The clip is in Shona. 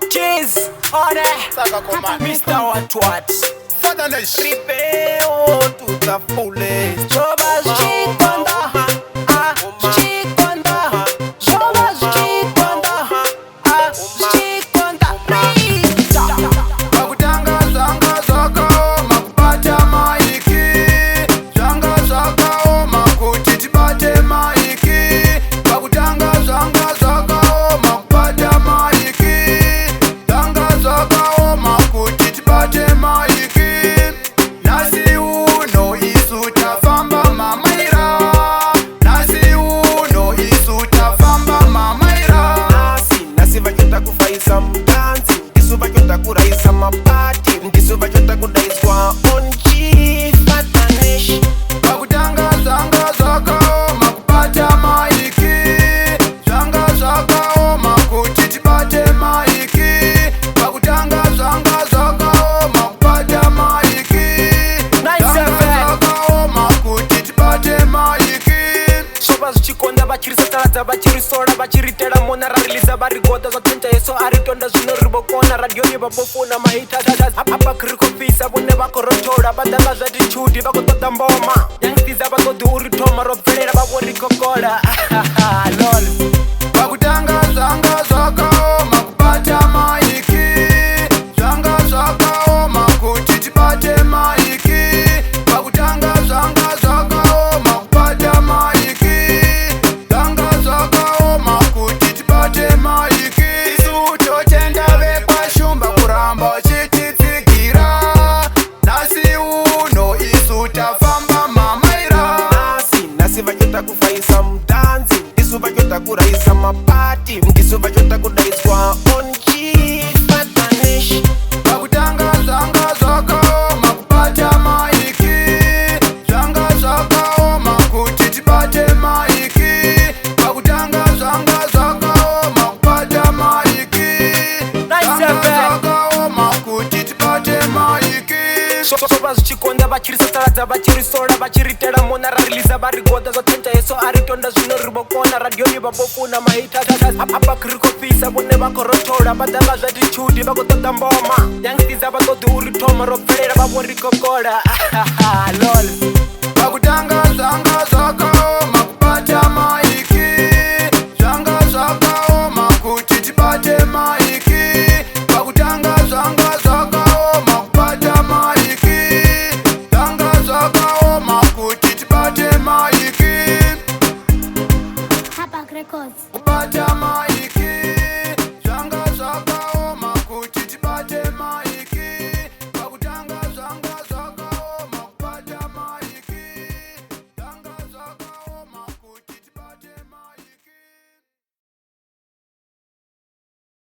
Cheese on it, Mr. What? Ripeo to the fullest. Showbiz chikwanda, chikwanda. Showbiz chikwanda, chikwanda. Makutanga zanga zako, makupata maiki. Zanga zako, makutiti pate maiki. Makutanga zanga zako, makupata maiki. Zanga zako, makutiti pate maiki. Nasi uno isuta famba mamaira. Nasi uno isuta famba mamaira. Nasi vachota kufaisa mdanzi. Ndisu vachota kuraisa mapati. Ndisu vachota kudaiswa onchi fatanish. Makutanga zanga zako, makupata maiki. Zanga zako, makutiti pate maiki. Makutanga zanga zako, makupata maiki. Zanga zako, makutiti pate maiki. Showbiz chikwanda bachiri sataradza bachiri soda bachiri tera mona rariliza barigoda zvatenja yeso aritonda zvino ribokona radioni vapofuna mahitatas apa kiri kufisa vone vakorotoda vadanga zvati chudi vakotoda mboma yangstiza vatoti uri toma robvelera vavorikokoda lol. Makutanga zanga zako, makupata maiki. Zanga zako, makutiti pate maiki. Makutanga zanga zako, makupata maiki. Zanga zako, makutiti pate maiki. Isu totenda vekwa shumba kuramba uchititsigira. Nasi uno isu tafamba mamaira. Nasi vachota kufaisa mdanzi. Ndisu vachota kuraisa mapati. Ndisu vachota kudaiswa onchi fatanish. Makutanga zanga zako, makupata maiki. Zanga zako, makutiti pate maiki. Makutanga zanga zako, makupata maiki. Zanga zako, makutiti pate maiki. Showbiz chikwanda bachiri sataradza bachiri soda bachiri tera mona rariliza barigoda zvatenja yeso aritonda zvino ribokona radioni vapofuna mahitatas apa kiri kufisa vone vakorotoda vadanga zvati chudi vakotoda mboma yangstiza vatoti uri toma robvelera vavorikokoda lol. Makutanga zanga zako, makupata maiki. Zanga zako, makutiti pate maiki. Makutanga zanga zako, makupata maiki. Zanga zako, makutiti pate maiki. Hapa Records. Kupata maiki.